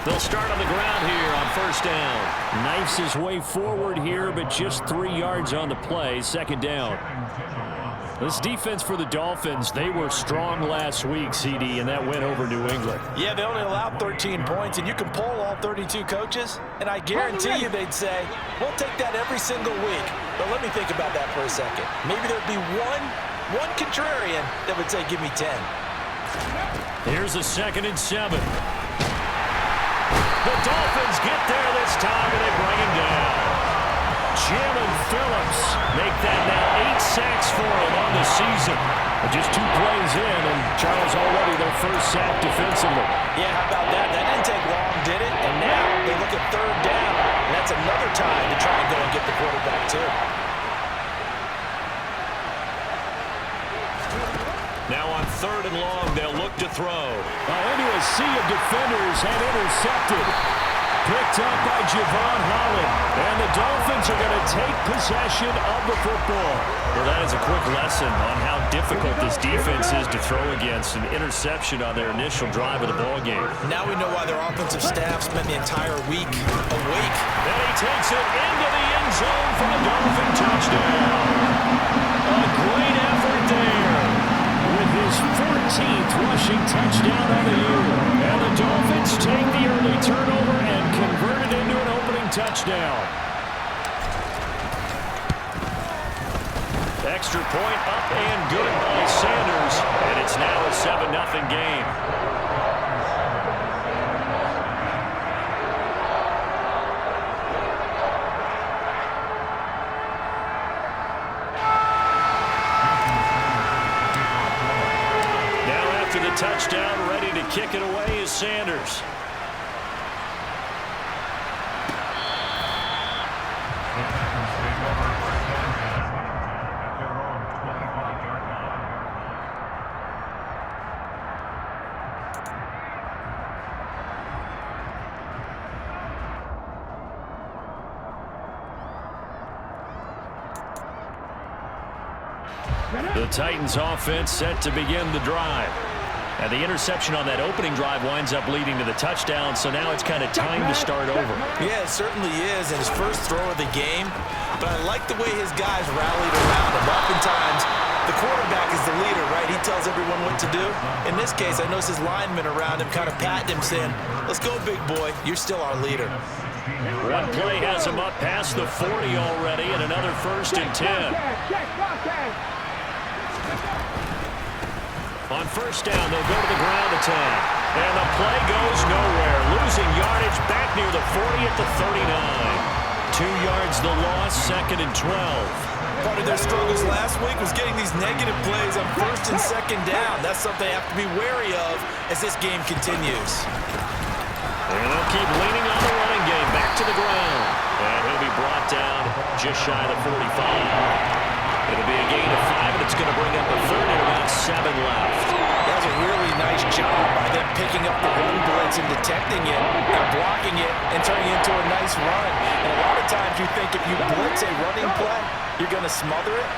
They'll start on the ground here on first down. Knifes his way forward here, but just 3 yards on the play. Second down. This defense for the Dolphins, they were strong last week, CD, and that went over New England. Yeah, they only allowed 13 points, and you can poll all 32 coaches, and I guarantee you they'd say, we'll take that every single week. But let me think about that for a second. Maybe there'd be one contrarian that would say, give me 10. Here's a 2nd and 7. The Dolphins get there this time, and they bring him down. Jim and Phillips make that now 8 sacks for him on the season. But just 2 plays in, and Charles already their first sack defensively. Yeah, how about that? That didn't take long, did it? And now they look at 3rd down, and that's another time to try and go and get the quarterback, too. Now on 3rd and long, they'll look to throw. Into a sea of defenders and intercepted. Picked up by Javon Holland. And the Dolphins are going to take possession of the football. Well, that is a quick lesson on how difficult this defense is to throw against. An interception on their initial drive of the ballgame. Now we know why their offensive staff spent the entire week awake. And he takes it into the end zone for the Dolphin touchdown. A great effort there with his 14th rushing touchdown of the year. And the Dolphins take the early turnover and convert it into an opening touchdown. Extra point up and good by Sanders. And it's now a 7-0 game. The touchdown, ready to kick it away is Sanders. The Titans offense set to begin the drive. And the interception on that opening drive winds up leading to the touchdown, so now it's kind of time to start over. Yeah, it certainly is, and his first throw of the game. But I like the way his guys rallied around him. Oftentimes, the quarterback is the leader, right? He tells everyone what to do. In this case, I notice his linemen around him kind of patting him, saying, let's go, big boy. You're still our leader. One play has him up past the 40 already, and another 1st and 10. On first down, they'll go to the ground attack. And the play goes nowhere. Losing yardage back near the 40 at the 39. 2 yards the loss, 2nd and 12. Part of their struggles last week was getting these negative plays on 1st and 2nd down. That's something they have to be wary of as this game continues. And they'll keep leaning on the running game. Back to the ground. And he'll be brought down just shy of the 45. It'll be a gain of 5, and it's going to bring up a 3rd and about 7 left. That was a really nice job by them picking up the run blitz and detecting it and blocking it and turning it into a nice run. And a lot of times you think if you blitz a running play, you're going to smother it.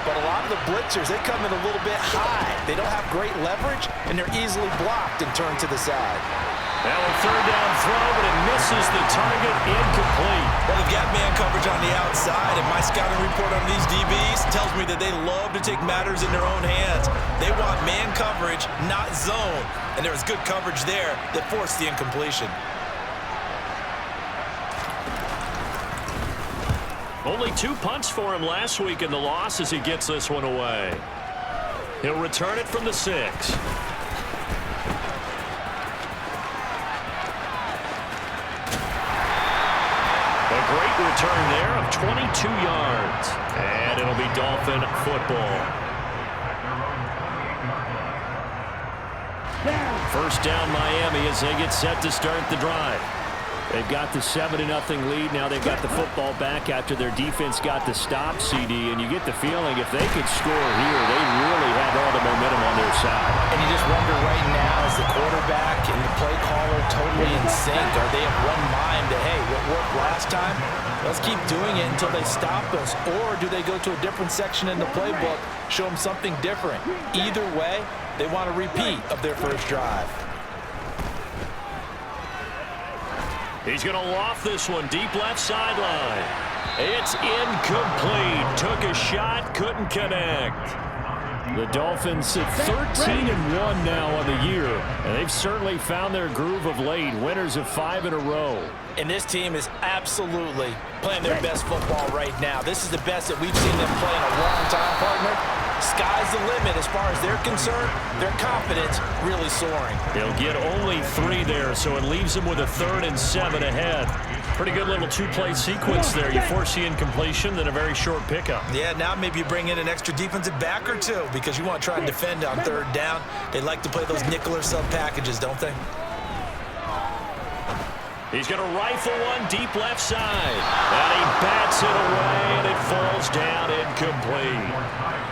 But a lot of the blitzers, they come in a little bit high. They don't have great leverage, and they're easily blocked and turned to the side. Now a 3rd down throw, but it misses the target, incomplete. Well, they've got man coverage on the outside, and my scouting report on these DBs tells me that they love to take matters in their own hands. They want man coverage, not zone. And there was good coverage there that forced the incompletion. Only 2 punts for him last week in the loss as he gets this one away. He'll return it from the 6. Great return there of 22 yards. And it'll be Dolphin football. First down Miami as they get set to start the drive. They've got the 7-0 lead. Now they've got the football back after their defense got the stop, CD. And you get the feeling if they could score here, they really have all the momentum on their side. And you just wonder right now, is the quarterback and the play caller totally in sync? Are they of one mind that, hey, what worked last time, let's keep doing it until they stop us? Or do they go to a different section in the playbook, show them something different? Either way, they want a repeat of their first drive. He's going to loft this one deep left sideline. It's incomplete. Took a shot, couldn't connect. The Dolphins at 13-1 now on the year, and they've certainly found their groove of late. Winners of 5 in a row. And this team is absolutely playing their best football right now. This is the best that we've seen them play in a long time, partner. Sky's the limit as far as they're concerned. Their confidence really soaring. They'll get only 3 there, so it leaves them with a 3rd and 7 ahead. Pretty good little 2-play sequence there. You force the incompletion, then a very short pickup. Yeah, now maybe you bring in an extra defensive back or two because you want to try and defend on 3rd down. They like to play those nickel or sub packages, don't they? He's going to rifle one deep left side. And he bats it away, and it falls down incomplete.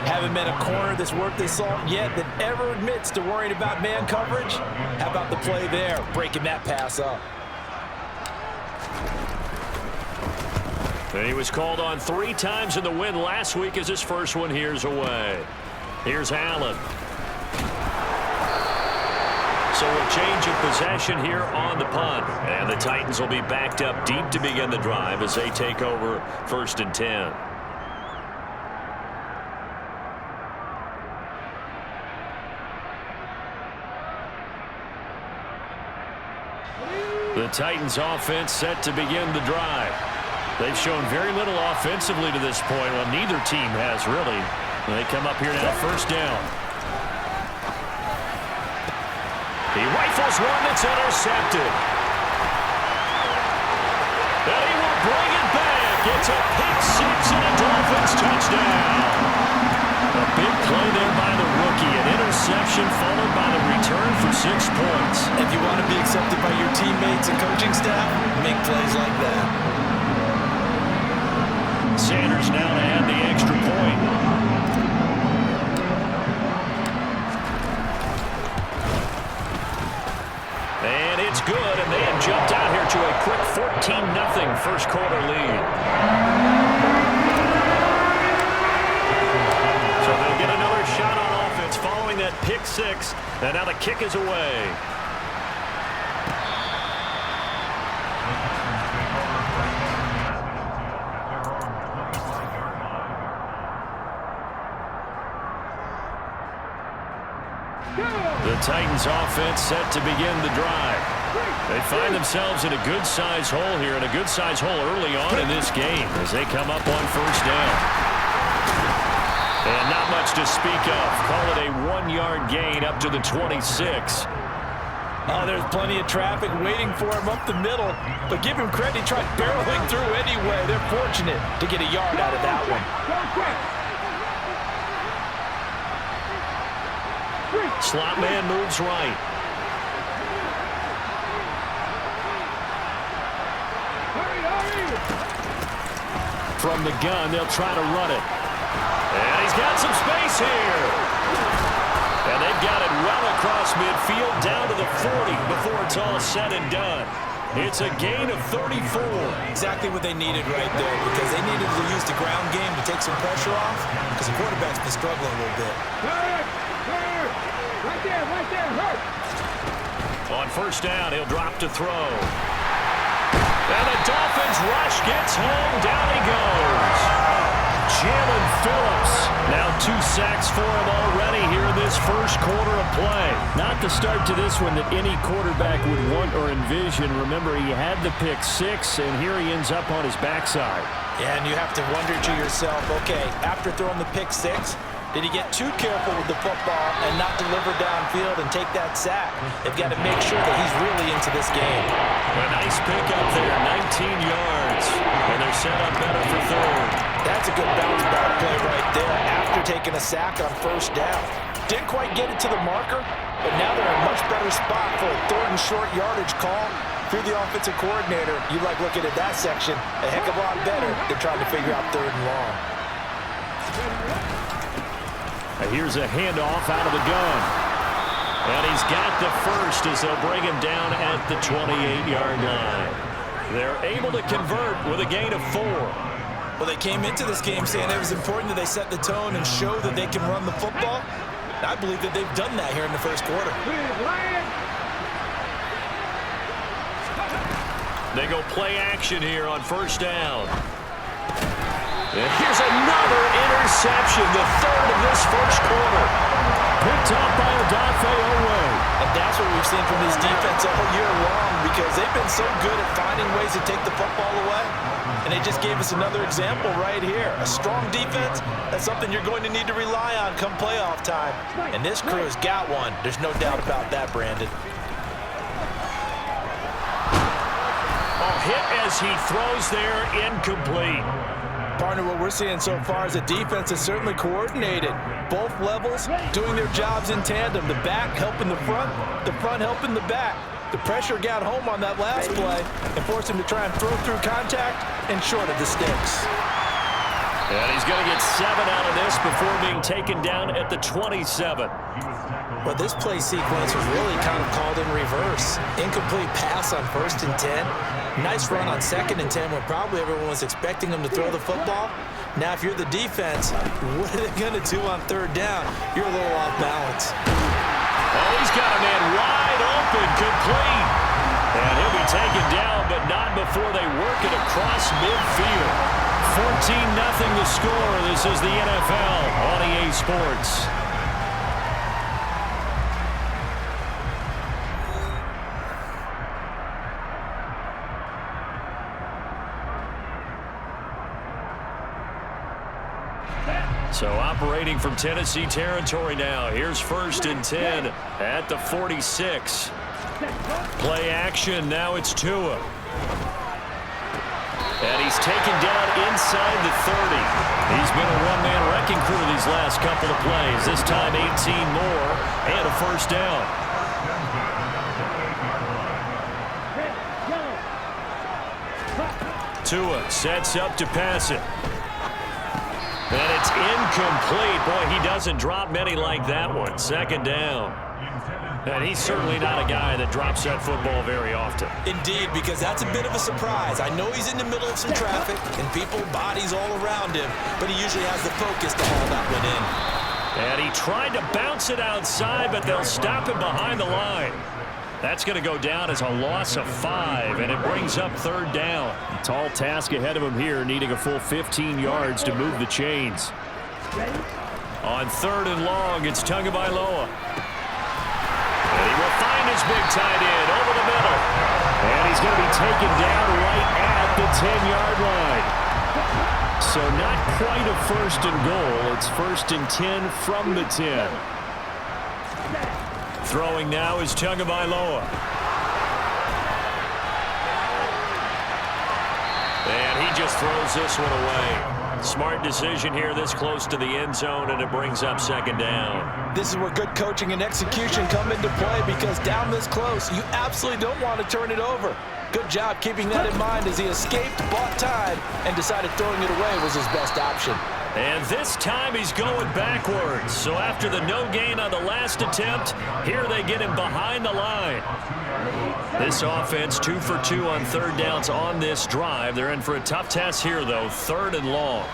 Haven't been a corner that's worth the salt yet that ever admits to worrying about man coverage. How about the play there, breaking that pass up? And he was called on 3 times in the win last week as his first one here's away. Here's Allen. So a change of possession here on the punt. And the Titans will be backed up deep to begin the drive as they take over 1st and 10. The Titans offense set to begin the drive. They've shown very little offensively to this point. Well, neither team has really. They come up here now, 1st down. He rifles one that's intercepted. And he will bring it back. It's a pick 6 and a Dolphins touchdown. A big play there by the rookie. An interception followed by the return for 6 points. If you want to be accepted by your teammates and coaching staff, make plays like that. Sanders now to add the extra point. And it's good, and they have jumped out here to a quick 14-0 first quarter lead. So they'll get another shot on offense following that pick 6, and now the kick is away. The Titans offense set to begin the drive. They find themselves in a good-sized hole here, and a good-sized hole early on in this game as they come up on 1st down. And not much to speak of. Call it a 1-yard gain up to the 26. Oh, there's plenty of traffic waiting for him up the middle, but give him credit, he tried barreling through anyway. They're fortunate to get a yard out of that one. Slot man moves right. From the gun, they'll try to run it. And he's got some space here. And they've got it well across midfield down to the 40 before it's all said and done. It's a gain of 34. Exactly what they needed right there, because they needed to use the ground game to take some pressure off, because the quarterback's been struggling a little bit. Right there, hurt. On 1st down, he'll drop to throw. And the Dolphins rush gets home. Down he goes. Jalen Phillips. Now 2 sacks for him already here in this first quarter of play. Not the start to this one that any quarterback would want or envision. Remember, he had the pick 6, and here he ends up on his backside. Yeah, and you have to wonder to yourself, okay, after throwing the pick 6, did he get too careful with the football and not deliver downfield and take that sack? They've got to make sure that he's really into this game. A nice pickup there, 19 yards. And they're set up better for 3rd. That's a good bounce back play right there after taking a sack on 1st down. Didn't quite get it to the marker, but now they're in a much better spot for a 3rd and short yardage call. Through the offensive coordinator, you like looking at that section a heck of a lot better than trying to figure out 3rd and long. Here's a handoff out of the gun. And he's got the first as they'll bring him down at the 28-yard line. They're able to convert with a gain of 4. Well, they came into this game saying it was important that they set the tone and show that they can run the football. I believe that they've done that here in the first quarter. They go play action here on first down. And here's another interception, the third of this first quarter. Picked up by Odafe Oweh. And that's what we've seen from this defense all year long, because they've been so good at finding ways to take the football away. And they just gave us another example right here. A strong defense, that's something you're going to need to rely on come playoff time. And this crew has got one. There's no doubt about that, Brandon. Hit as he throws there, incomplete. Partner, what we're seeing so far is a defense that's certainly coordinated. Both levels doing their jobs in tandem. The back helping the front helping the back. The pressure got home on that last play and forced him to try and throw through contact and short of the sticks. And he's going to get 7 out of this before being taken down at the 27. Well, this play sequence was really kind of called in reverse. Incomplete pass on 1st and 10. Nice run on 2nd and 10 when probably everyone was expecting him to throw the football. Now, if you're the defense, what are they going to do on 3rd down? You're a little off balance. Oh, he's got a man wide open, complete. And he'll be taken down, but not before they work it across midfield. 14-0 the score. This is the NFL on EA Sports. So operating from Tennessee territory now. Here's 1st and 10 at the 46. Play action. Now it's Tua. And he's taken down inside the 30. He's been a one-man wrecking crew these last couple of plays. This time 18 more and a first down. Tua sets up to pass it. And it's incomplete. Boy, he doesn't drop many like that one. 2nd down. And he's certainly not a guy that drops that football very often. Indeed, because that's a bit of a surprise. I know he's in the middle of some traffic and people, bodies all around him, but he usually has the focus to haul that one in. And he tried to bounce it outside, but they'll stop him behind the line. That's going to go down as a loss of 5, and it brings up 3rd down. Tall task ahead of him here, needing a full 15 yards to move the chains. On 3rd and long, it's Tagovailoa. And he will find his big tight end over the middle. And he's going to be taken down right at the 10-yard line. So not quite a 1st and goal. It's 1st and 10 from the 10. Throwing now is Tagovailoa. And he just throws this one away. Smart decision here this close to the end zone, and it brings up 2nd down. This is where good coaching and execution come into play, because down this close, you absolutely don't want to turn it over. Good job keeping that in mind as he escaped, bought time, and decided throwing it away was his best option. And this time he's going backwards. So after the no gain on the last attempt, here they get him behind the line. This offense 2 for 2 on 3rd downs on this drive. They're in for a tough test here, though. 3rd and long.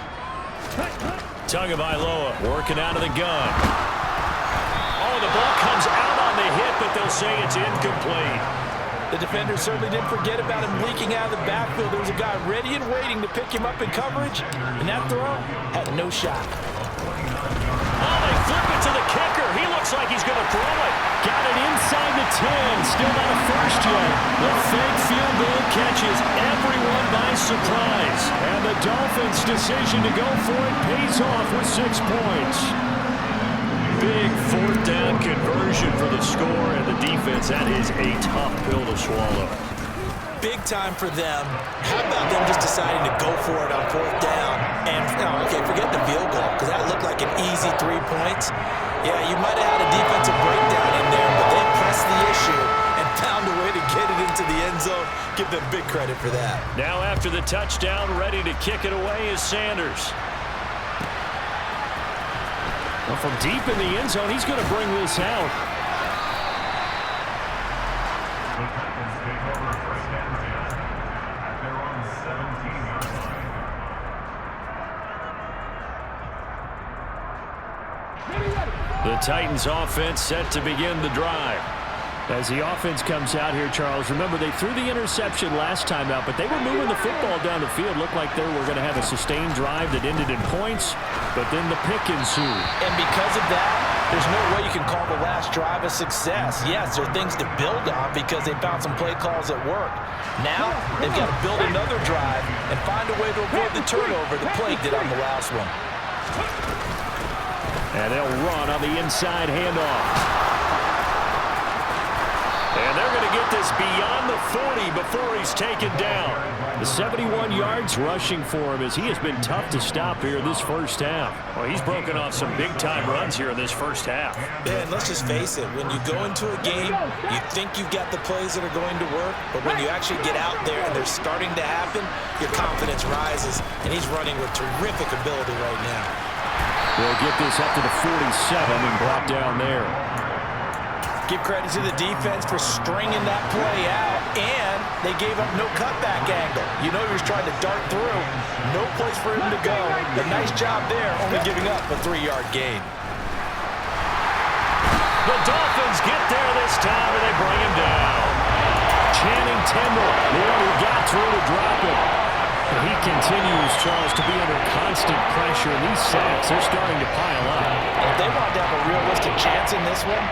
Tagovailoa working out of the gun. Oh, the ball comes out on the hit, but they'll say it's incomplete. The defender certainly didn't forget about him leaking out of the backfield. There was a guy ready and waiting to pick him up in coverage, and that throw had no shot. Oh, they flip it to the kicker. He looks like he's going to throw it. Got it inside the 10. Still not a first yet. The fake field goal catches everyone by surprise. And the Dolphins' decision to go for it pays off with 6 points. Big 4th down conversion for the score, and the defense, that is a tough pill to swallow. Big time for them. How about them just deciding to go for it on 4th down? And, okay, forget the field goal, because that looked like an easy 3 points. Yeah, you might have had a defensive breakdown in there, but they pressed the issue and found a way to get it into the end zone. Give them big credit for that. Now after the touchdown, ready to kick it away is Sanders. Well, from deep in the end zone, he's going to bring this out. Titans offense set to begin the drive. As the offense comes out here, Charles, remember they threw the interception last time out, but they were moving the football down the field. Looked like they were going to have a sustained drive that ended in points, but then the pick ensued. And because of that, there's no way you can call the last drive a success. Yes, there are things to build on because they found some play calls that work. Now, they've got to build another drive and find a way to avoid the turnover the play did on the last one. And they'll run on the inside handoff. And they're going to get this beyond the 40 before he's taken down. The 71 yards rushing for him as he has been tough to stop here this first half. Well, he's broken off some big-time runs here in this first half. Yeah, and let's just face it. When you go into a game, you think you've got the plays that are going to work, but when you actually get out there and they're starting to happen, your confidence rises, and he's running with terrific ability right now. They'll get this up to the 47 and brought down there. Give credit to the defense for stringing that play out, and they gave up no cutback angle. You know he was trying to dart through. No place for him to go. A nice job there, only giving up a 3-yard gain. The Dolphins get there this time, and they bring him down. Channing Tindall, the one who got through to drop him. And he continues, Charles, to be under constant pressure. And these sacks, they're starting to pile up. And if they want to have a realistic chance in this one,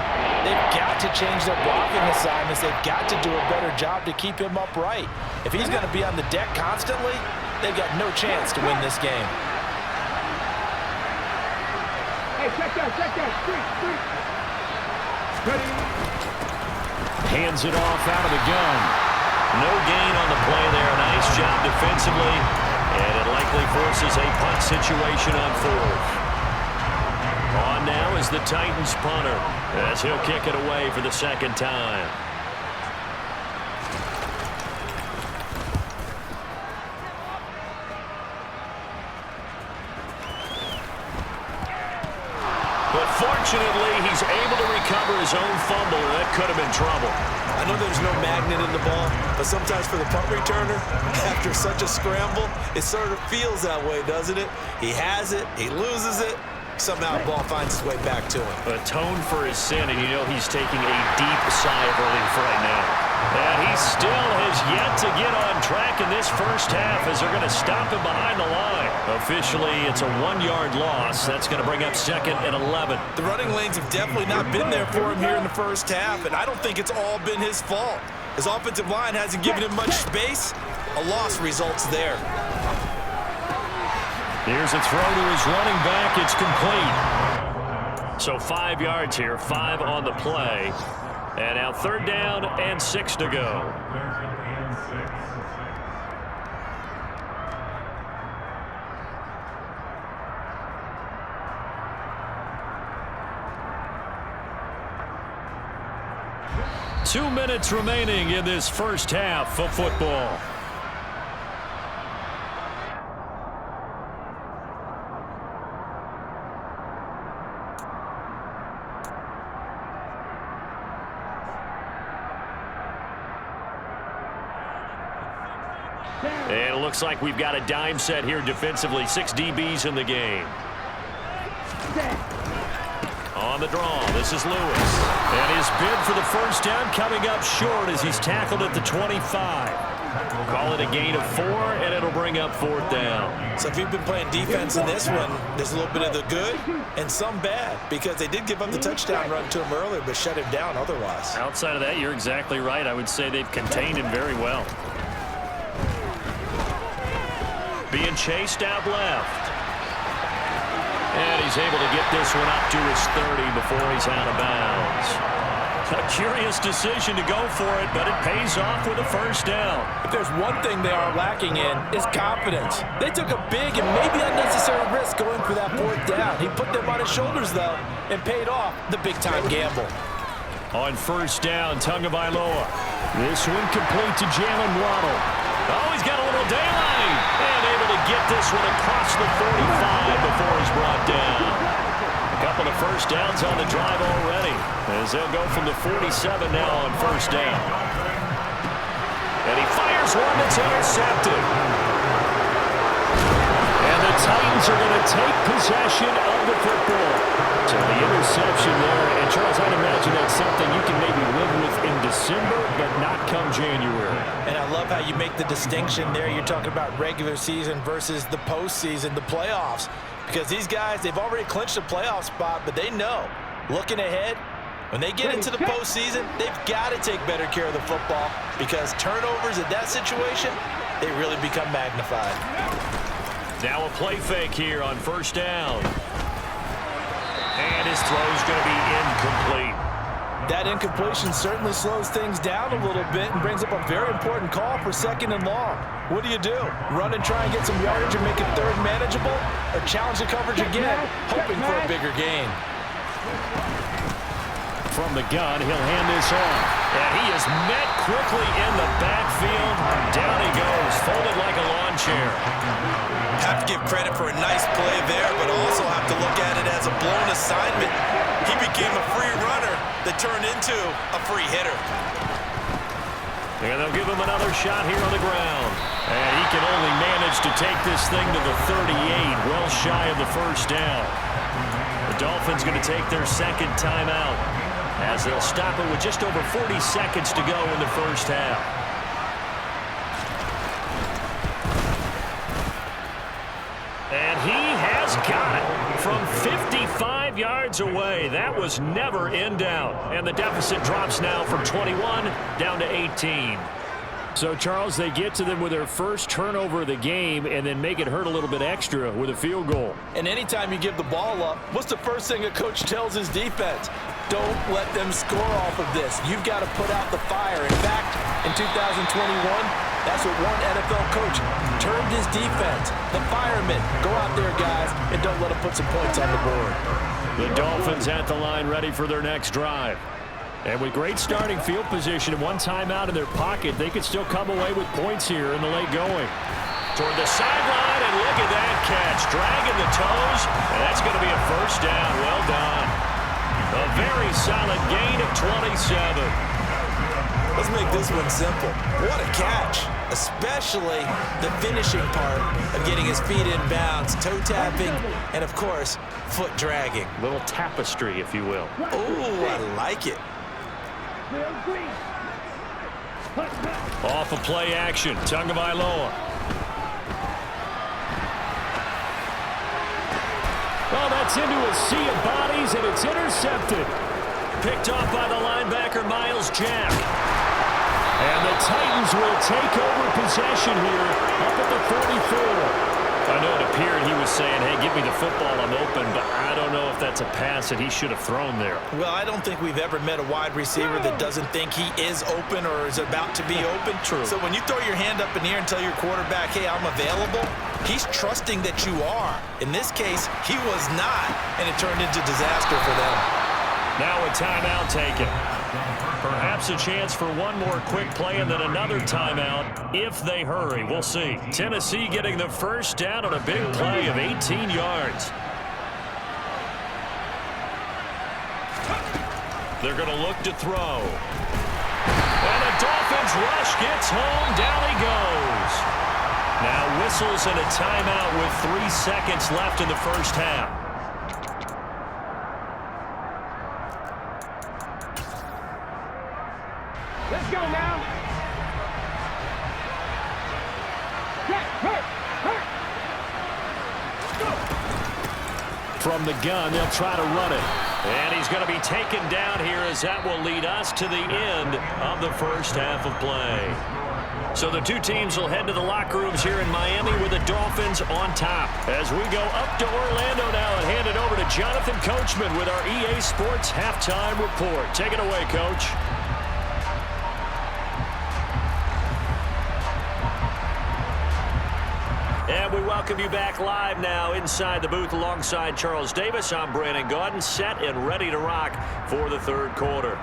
they've got to change their blocking assignments. They've got to do a better job to keep him upright. If he's going to be on the deck constantly, they've got no chance to win this game. Hey, check that, street. Ready? Hands it off out of the gun. No gain on the play there. Nice job defensively. And it likely forces a punt situation on fourth. On now is the Titans punter as he'll kick it away for the second time. But fortunately, he's able to recover his own fumble. That could have been trouble. I know there's no magnet in the ball, but sometimes for the punt returner, after such a scramble, it sort of feels that way, doesn't it? He has it, he loses it, somehow the ball finds its way back to him. Atone for his sin, and you know he's taking a deep sigh of relief right now. And he still has yet to get on track in this first half as they're going to stop him behind the line. Officially, it's a 1-yard loss. That's going to bring up 2nd and 11. The running lanes have definitely not been there for him here in the first half, and I don't think it's all been his fault. His offensive line hasn't given him much space. A loss results there. Here's a throw to his running back. It's complete. So 5 yards here, 5 on the play. And now 3rd down and 6 to go. Two minutes remaining in this first half of football. And it looks like we've got a dime set here defensively. 6 DBs in the game. On the draw, this is Lewis. And his bid for the first down coming up short as he's tackled at the 25. Call it a gain of 4, and it'll bring up 4th down. So if you've been playing defense in this one, there's a little bit of the good and some bad, because they did give up the touchdown run to him earlier, but shut him down otherwise. Outside of that, you're exactly right. I would say they've contained him very well. Being chased out left. And he's able to get this one up to his 30 before he's out of bounds. A curious decision to go for it, but it pays off with a first down. If there's one thing they are lacking in, it's confidence. They took a big and maybe unnecessary risk going for that 4th down. He put them on his shoulders, though, and paid off the big-time gamble. On first down, Tagovailoa. This one complete to Jalen Waddle. Oh, he's got a little daylight. And able to get this one across the 45 before he's brought down. A couple of first downs on the drive already, as they'll go from the 47 now on first down. And he fires one that's intercepted. And the Titans are going to take possession of the football. So the interception there. And, Charles, I'd imagine that's something you can maybe live with in December, but not come January. And I love how you make the distinction there. You're talking about regular season versus the postseason, the playoffs. Because these guys, they've already clinched a playoff spot, but they know, looking ahead, when they get into the postseason, they've got to take better care of the football because turnovers in that situation, they really become magnified. Now a play fake here on first down. And his throw's going to be incomplete. That incompletion certainly slows things down a little bit and brings up a very important call for second and long. What do? Run and try and get some yardage and make it third manageable? Or challenge the coverage again, hoping for a bigger gain? From the gun, he'll hand this off. And he is met quickly in the backfield. Down he goes, folded like a lawn chair. Have to give credit for a nice play there, but also have to look at it as a blown assignment. He became a free runner that turned into a free hitter. And they'll give him another shot here on the ground. And he can only manage to take this thing to the 38, well shy of the first down. The Dolphins going to take their second timeout as they'll stop it with just over 40 seconds to go in the first half. And he has got it from 55 yards away. That was never in doubt. And the deficit drops now from 21 down to 18. So, Charles, they get to them with their first turnover of the game and then make it hurt a little bit extra with a field goal. And anytime you give the ball up, what's the first thing a coach tells his defense? Don't let them score off of this. You've got to put out the fire. In fact, in 2021, that's what one NFL coach termed his defense. The firemen. Go out there, guys, and don't let them put some points on the board. The Dolphins at the line ready for their next drive. And with great starting field position and one timeout in their pocket, they could still come away with points here in the late going. Toward the sideline, and look at that catch. Dragging the toes, and that's going to be a first down. Well done. A very solid gain of 27. Let's make this one simple. What a catch, especially the finishing part of getting his feet in bounds, toe tapping, and, of course, foot dragging. Little tapestry, if you will. Oh, I like it. Off of play action, Tagovailoa. Oh, that's into a sea of bodies, and it's intercepted. Picked off by the linebacker, Myles Jack. And the Titans will take over possession here up at the 44. I know it appeared he was saying, hey, give me the football, I'm open, but I don't know if that's a pass that he should have thrown there. Well, I don't think we've ever met a wide receiver that doesn't think he is open or is about to be open. True. So when you throw your hand up in the air and tell your quarterback, hey, I'm available, he's trusting that you are. In this case, he was not, and it turned into disaster for them. Now a timeout taken. Perhaps a chance for one more quick play and then another timeout if they hurry. We'll see. Tennessee getting the first down on a big play of 18 yards. They're going to look to throw. And the Dolphins rush gets home. Down he goes. Now whistles and a timeout with 3 seconds left in the first half. Let's go now. From the gun, they'll try to run it. And he's going to be taken down here as that will lead us to the end of the first half of play. So the two teams will head to the locker rooms here in Miami with the Dolphins on top. As we go up to Orlando now and hand it over to Jonathan Coachman with our EA Sports Halftime Report. Take it away, Coach. And we welcome you back live now inside the booth alongside Charles Davis. I'm Brandon Gaudin, set and ready to rock for the third quarter.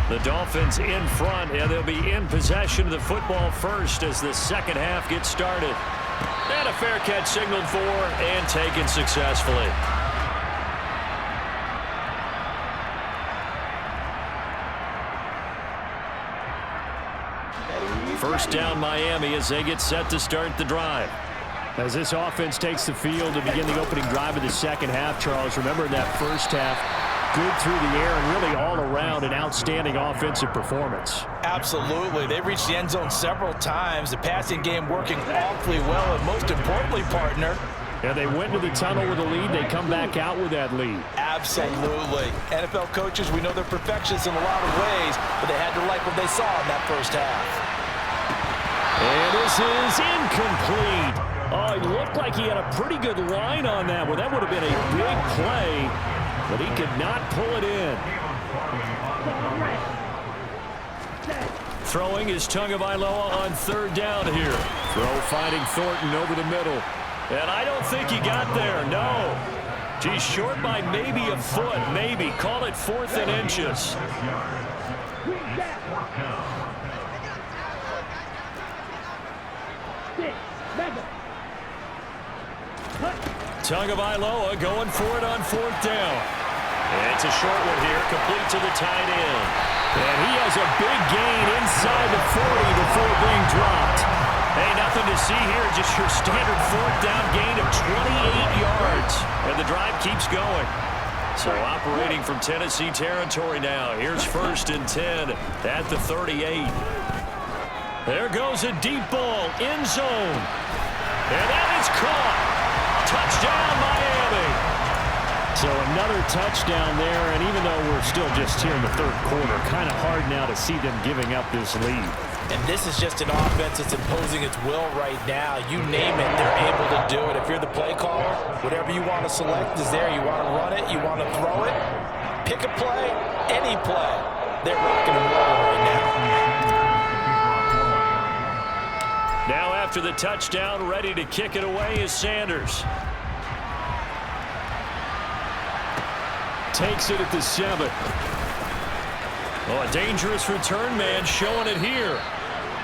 The Dolphins in front, and they'll be in possession of the football first as the second half gets started. And a fair catch signaled for and taken successfully. First down Miami as they get set to start the drive. As this offense takes the field to begin the opening drive of the second half, Charles, remember that first half, good through the air and really all around an outstanding offensive performance. Absolutely. They reached the end zone several times. The passing game working awfully well, and most importantly, partner, yeah, they went to the tunnel with a lead. They come back out with that lead. Absolutely. NFL coaches, we know they're perfectionists in a lot of ways, but they had to like what they saw in that first half. And this is incomplete. Oh, it looked like he had a pretty good line on that one. That would have been a big play, but he could not pull it in. Throwing is Tagovailoa on third down here. Throw finding Thornton over the middle. And I don't think he got there, no. He's short by maybe a foot, maybe. Call it 4th and inches. Tagovailoa going for it on 4th down. And it's a short one here, complete to the tight end. And he has a big gain inside the 40 before being dropped. Hey, nothing to see here, just your standard 4th down gain of 28 yards. And the drive keeps going. So operating from Tennessee territory now. Here's 1st and 10 at the 38. There goes a deep ball, end zone. And that is caught. Touchdown, Miami. So another touchdown there, and even though we're still just here in the 3rd quarter, kind of hard now to see them giving up this lead. And this is just an offense that's imposing its will right now. You name it, they're able to do it. If you're the play caller, whatever you want to select is there. You want to run it, you want to throw it, pick a play, any play. They're rocking and rolling right now. Now after the touchdown, ready to kick it away is Sanders. Takes it at the 7. Oh, a dangerous return man showing it here.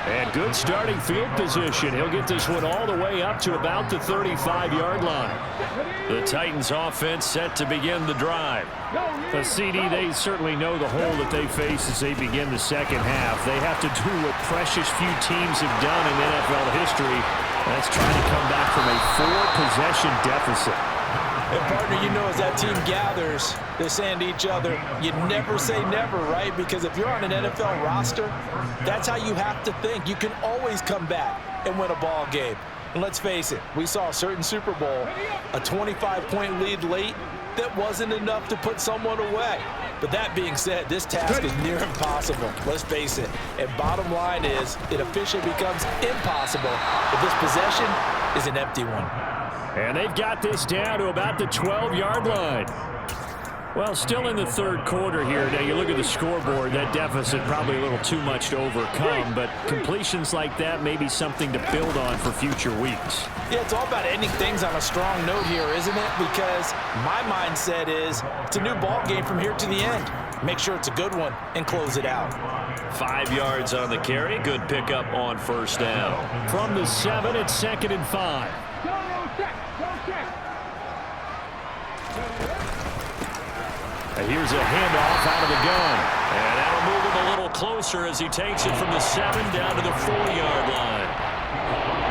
And good starting field position. He'll get this one all the way up to about the 35-yard line. The Titans offense set to begin the drive. The CD, they certainly know the hole that they face as they begin the second half. They have to do what precious few teams have done in NFL history. That's trying to come back from a 4-possession deficit. And partner, you know, as that team gathers, they're saying to each other, you never say never, right? Because if you're on an NFL roster, that's how you have to think. You can always come back and win a ball game. And let's face it, we saw a certain Super Bowl, a 25-point lead late, that wasn't enough to put someone away. But that being said, this task is near impossible. Let's face it. And bottom line is, it officially becomes impossible if this possession is an empty one. And they've got this down to about the 12-yard line. Well, still in the 3rd quarter here. Now, you look at the scoreboard, that deficit probably a little too much to overcome, but completions like that may be something to build on for future weeks. Yeah, it's all about ending things on a strong note here, isn't it? Because my mindset is it's a new ball game from here to the end. Make sure it's a good one and close it out. 5 yards on the carry. Good pickup on 1st down. From the 7, it's 2nd and 5. And here's a handoff out of the gun. And that'll move him a little closer as he takes it from the 7 down to the 4-yard line.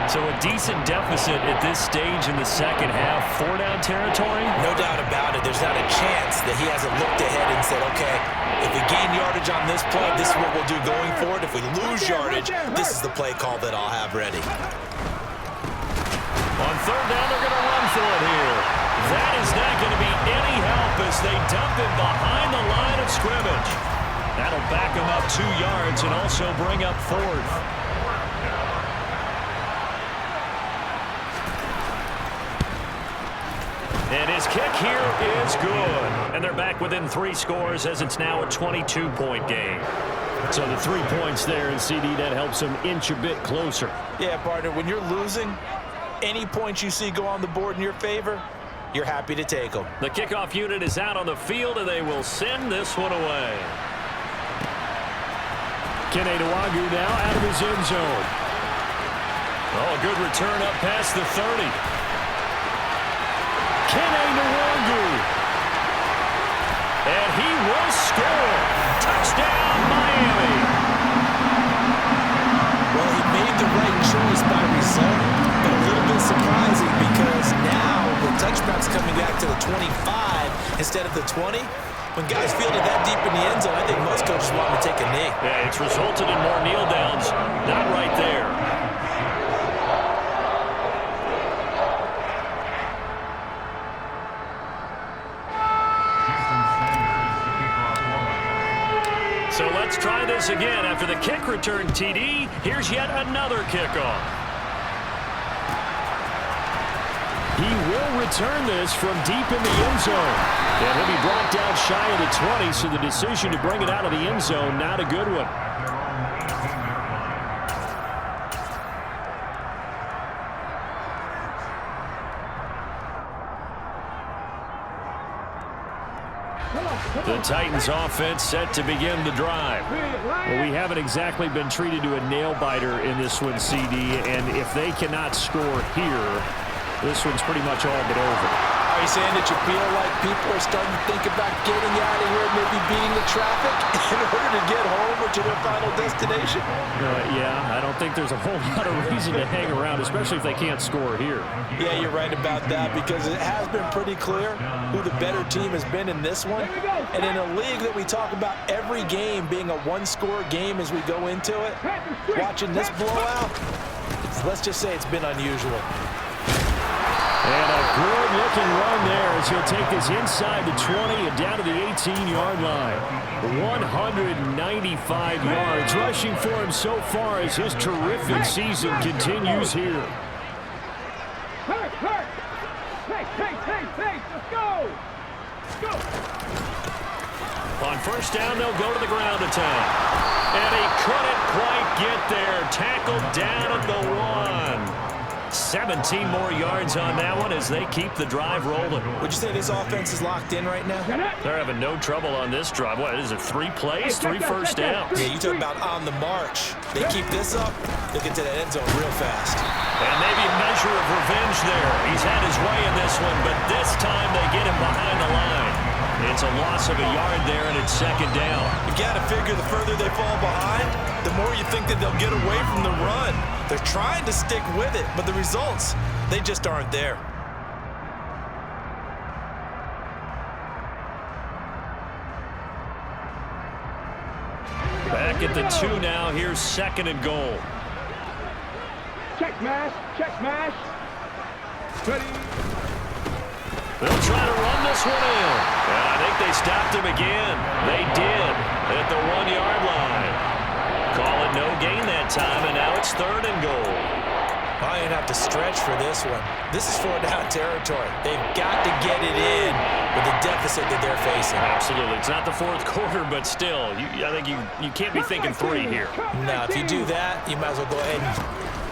So a decent deficit at this stage in the second half. 4-down territory? No doubt about it. There's not a chance that he hasn't looked ahead and said, okay, if we gain yardage on this play, this is what we'll do going forward. If we lose yardage, this is the play call that I'll have ready. On 3rd down, they're going to run for it here. That is not going to be any help as they dump him behind the line of scrimmage. That'll back him up 2 yards and also bring up 4th. And his kick here is good. And they're back within 3 scores as it's now a 22-point game. So the 3 points there in CD, that helps them inch a bit closer. Yeah, partner, when you're losing, any points you see go on the board in your favor, you're happy to take them. The kickoff unit is out on the field, and they will send this one away. Kene Nwangwu now out of his end zone. Oh, a good return up past the 30. Kene Nwangwu. And he will score. Touchdown, Miami. Well, he 20, when guys field it that deep in the end zone, I think most coaches want them to take a knee. Yeah, it's resulted in more kneel downs. Not right there. So let's try this again. After the kick return TD, here's yet another kickoff. He will return this from deep in the end zone. And he'll be brought down shy of the 20, so the decision to bring it out of the end zone, not a good one. The Titans offense set to begin the drive. Well, we haven't exactly been treated to a nail-biter in this one, CD, and if they cannot score here, this one's pretty much all but over. Are you saying that you feel like people are starting to think about getting out of here, maybe beating the traffic in order to get home or to their final destination? Yeah, I don't think there's a whole lot of reason to hang around, especially if they can't score here. Yeah, you're right about that, because it has been pretty clear who the better team has been in this one. And in a league that we talk about every game being a one-score game as we go into it, watching this blowout, let's just say it's been unusual. And a good-looking run there as he'll take this inside the 20 and down to the 18-yard line. 195 yards rushing for him so far as his terrific season continues here. Hey, let's go! Go! On first down, they'll go to the ground attack. And he couldn't quite get there. Tackled down at the 1. 17 more yards on that one as they keep the drive rolling. Would you say this offense is locked in right now? They're having no trouble on this drive. What is it, 3 plays, 3 first downs? Yeah, you talk about on the march. They keep this up, they'll get to that end zone real fast. And maybe a measure of revenge there. He's had his way in this one, but this time they get him behind the line. It's a loss of a yard there, and it's second down. You've got to figure the further they fall behind, the more you think that they'll get away from the run. They're trying to stick with it, but the results, they just aren't there. Back at the 2 now. Here's second and goal. Check smash. Ready. They'll try to run this one in. I think they stopped him again. They did at the 1-yard line. Call it no gain that time, and now it's third and goal. I ain't have to stretch for this one. This is 4-down territory. They've got to get it in with the deficit that they're facing. Absolutely. It's not the fourth quarter, but still, I think you can't be thinking 3 here. No, if you do that, you might as well go ahead and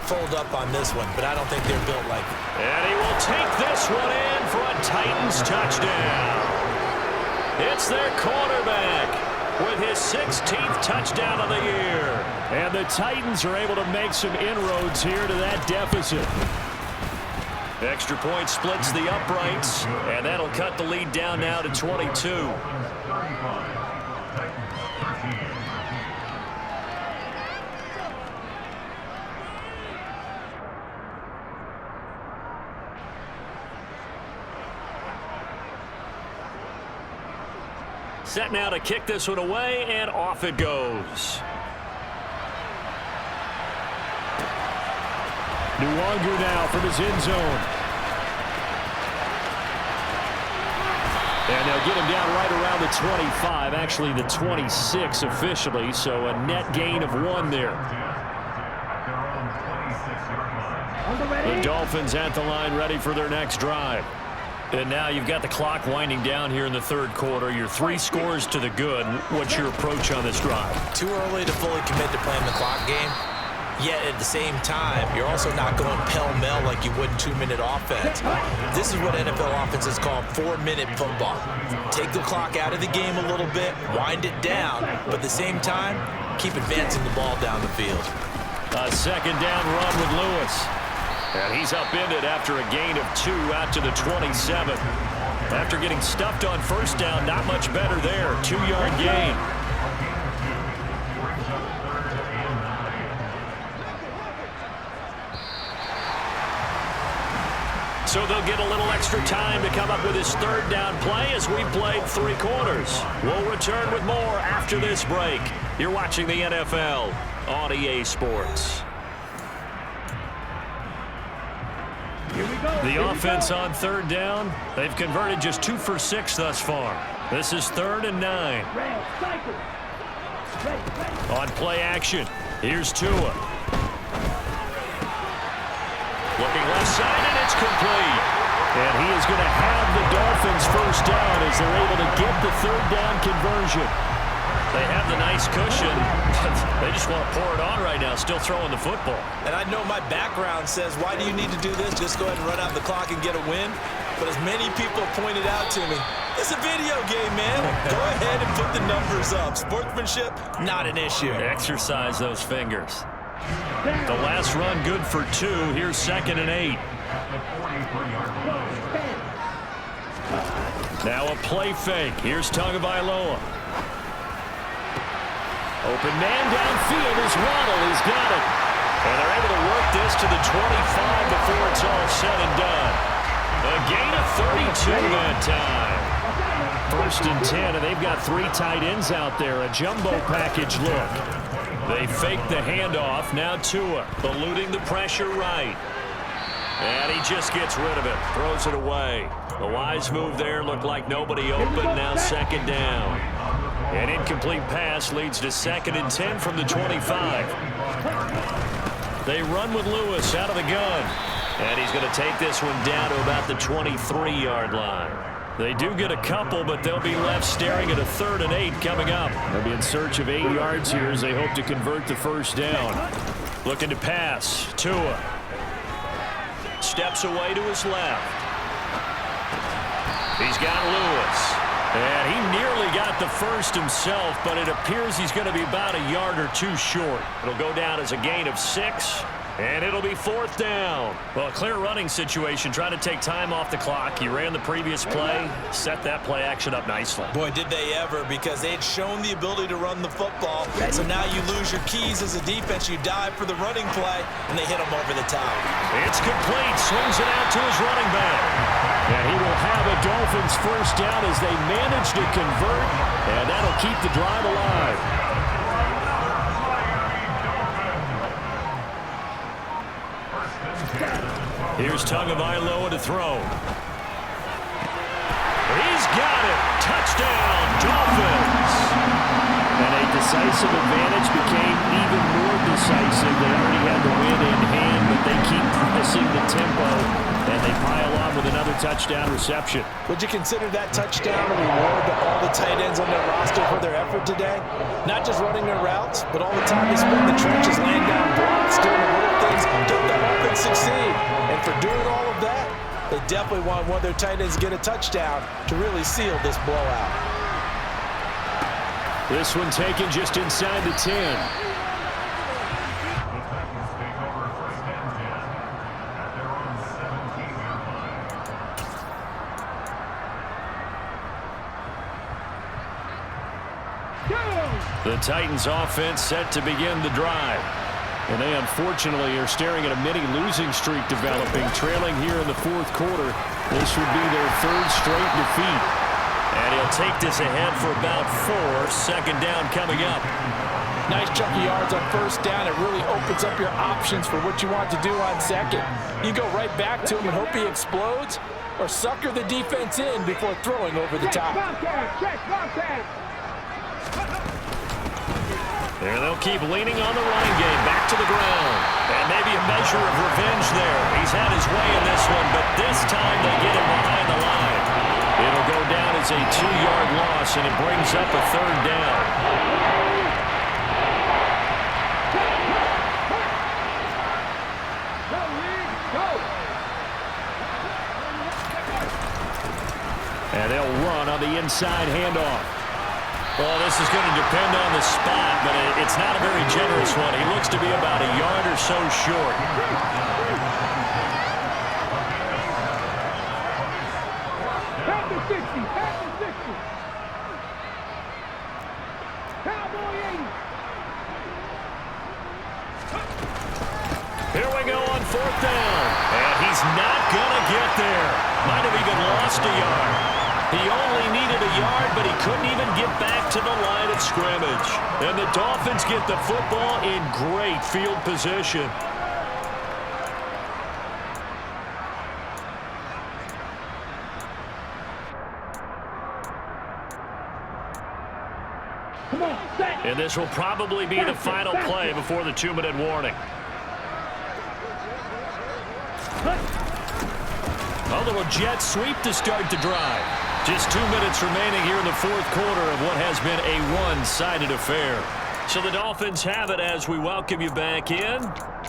fold up on this one, but I don't think they're built like it. And he will take this one in for a Titans touchdown. It's their quarterback with his 16th touchdown of the year. And the Titans are able to make some inroads here to that deficit. Extra point splits the uprights, and that'll cut the lead down now to 22. Set now to kick this one away, and off it goes. Nwangu now from his end zone. And they'll get him down right around the 25, actually the 26 officially, so a net gain of 1 there. The Dolphins at the line, ready for their next drive. And now you've got the clock winding down here in the third quarter. You're 3 scores to the good. What's your approach on this drive? Too early to fully commit to playing the clock game. Yet at the same time, you're also not going pell-mell like you would in 2-minute offense. This is what NFL offenses call 4-minute football. Take the clock out of the game a little bit, wind it down, but at the same time, keep advancing the ball down the field. A second down run with Lewis. And he's upended after a gain of 2 out to the 27. After getting stuffed on first down, not much better there. 2-yard gain. So they'll get a little extra time to come up with his third down play as we played 3 quarters. We'll return with more after this break. You're watching the NFL on EA Sports. The offense on third down, they've converted just 2 for 6 thus far. This is 3rd and 9. On play action, here's Tua. Looking left side, and it's complete. And he is going to have the Dolphins first down as they're able to get the third down conversion. They have the nice cushion. They just want to pour it on right now, still throwing the football. And I know my background says, why do you need to do this? Just go ahead and run out the clock and get a win. But as many people have pointed out to me, it's a video game, man. Go ahead and put the numbers up. Sportsmanship, not an issue. Exercise those fingers. The last run good for 2. Here's 2nd and 8. Now a play fake. Here's Tagovailoa. Open man downfield is Waddle. He's got it. And they're able to work this to the 25 before it's all said and done. A gain of 32 that time. 1st and 10, and they've got 3 tight ends out there. A jumbo package look. They fake the handoff. Now Tua eluding the pressure right. And he just gets rid of it. Throws it away. The wise move there. Looked like nobody open. Now 2nd down. An incomplete pass leads to 2nd and 10 from the 25. They run with Lewis out of the gun. And he's going to take this one down to about the 23-yard line. They do get a couple, but they'll be left staring at a 3rd and 8 coming up. They'll be in search of 8 yards here as they hope to convert the first down. Looking to pass. Tua steps away to his left. He's got Lewis. And he nearly got the first himself, but it appears he's going to be about a yard or 2 short. It'll go down as a gain of 6. And it'll be 4th down. Well, a clear running situation, trying to take time off the clock. He ran the previous play, set that play action up nicely. Boy, did they ever, because they had shown the ability to run the football. So now you lose your keys as a defense. You dive for the running play, and they hit him over the top. It's complete. Swings it out to his running back. And he will have a Dolphins first down as they manage to convert, and that'll keep the drive alive. Here's Tagovailoa to throw. He's got it. Touchdown, Dolphins. And a decisive advantage became even more decisive. They already had the win in hand, but they keep pressing the tempo, and they pile on with another touchdown reception. Would you consider that touchdown a reward to all the tight ends on their roster for their effort today? Not just running their routes, but all the time they spent in the trenches laying down blocks, doing the little things to help that offense succeed. And for doing all of that, they definitely want one of their tight ends to get a touchdown to really seal this blowout. This one taken just inside the 10. The Titans offense set to begin the drive. And they unfortunately are staring at a mini losing streak developing, trailing here in the 4th quarter. This would be their 3rd straight defeat. And he'll take this ahead for about 4. 2nd down coming up. Nice chunky yards on first down. It really opens up your options for what you want to do on second. You go right back to him and hope he explodes, or sucker the defense in before throwing over the top. And they'll keep leaning on the running game, back to the ground. And maybe a measure of revenge there. He's had his way in this one, but this time they get him behind the line. It'll go down as a 2-yard loss, and it brings up a 3rd down. And they'll run on the inside handoff. Well, this is going to depend on the spot, but it's not a very generous one. He looks to be about a yard or so short. Pass the 60. Pass the 60. Cowboy 80. Here we go on fourth down. And he's not going to get there. Might have even lost a yard. He only needed a yard, but he couldn't even get back to the line of scrimmage. And the Dolphins get the football in great field position. And this will probably be the final play before the 2-minute warning. A little jet sweep to start the drive. Just 2 minutes remaining here in the fourth quarter of what has been a one-sided affair. So the Dolphins have it as we welcome you back in.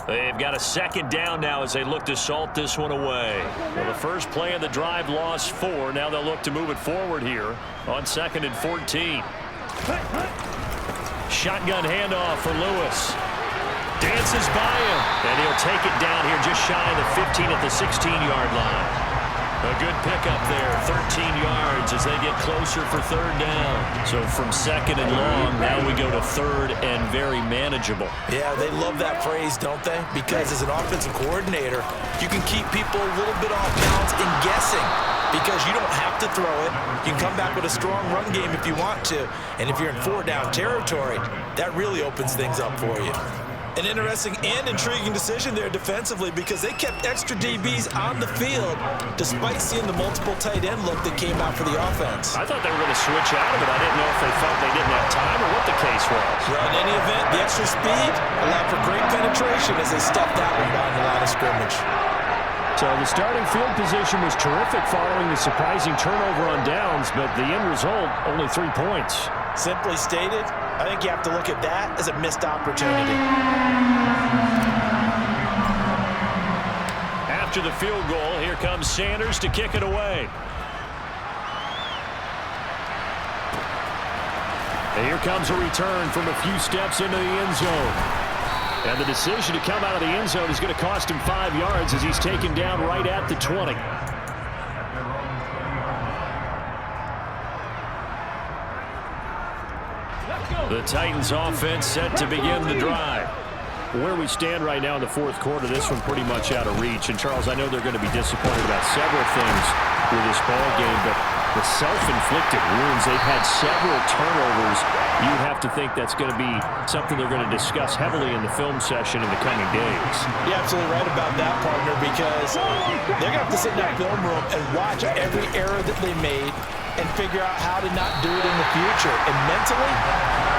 They've got a second down now as they look to salt this one away. Well, the first play of the drive lost 4. Now they'll look to move it forward here on 2nd and 14. Shotgun handoff for Lewis. Dances by him, and he'll take it down here just shy of the 15 at the 16-yard line. A good pickup there, 13 yards as they get closer for third down. So from 2nd and long, now we go to 3rd and very manageable. Yeah, they love that phrase, don't they? Because as an offensive coordinator, you can keep people a little bit off balance and guessing. Because you don't have to throw it. You can come back with a strong run game if you want to. And if you're in 4-down territory, that really opens things up for you. An interesting and intriguing decision there defensively because they kept extra DBs on the field despite seeing the multiple tight end look that came out for the offense. I thought they were going to switch out of it. I didn't know if they felt they didn't have time or what the case was. Well, in any event, the extra speed allowed for great penetration as they stuffed that one behind the line of scrimmage. So the starting field position was terrific following the surprising turnover on downs, but the end result, only 3 points. Simply stated, I think you have to look at that as a missed opportunity. After the field goal, here comes Sanders to kick it away. And here comes a return from a few steps into the end zone. And the decision to come out of the end zone is going to cost him 5 yards as he's taken down right at the 20. The Titans offense set to begin the drive. Where we stand right now in the fourth quarter, this one pretty much out of reach. And, Charles, I know they're going to be disappointed about several things with this ball game, but the self-inflicted wounds, they've had several turnovers. You have to think that's going to be something they're going to discuss heavily in the film session in the coming days. You're absolutely right about that, partner, because they're going to have to sit in that film room and watch every error that they made and figure out how to not do it in the future. And mentally,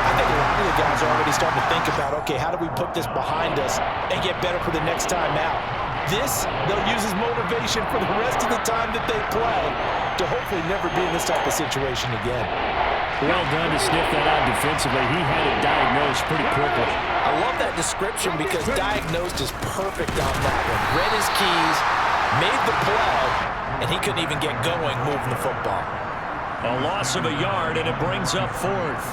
I think a lot of the guys are already starting to think about, okay, how do we put this behind us and get better for the next time out? This, they'll use as motivation for the rest of the time that they play to hopefully never be in this type of situation again. Well done to sniff that out defensively. He had it diagnosed pretty quickly. I love that description because diagnosed is perfect on that one. Read his keys, made the play, and he couldn't even get going moving the football. A loss of a yard, and it brings up 4th.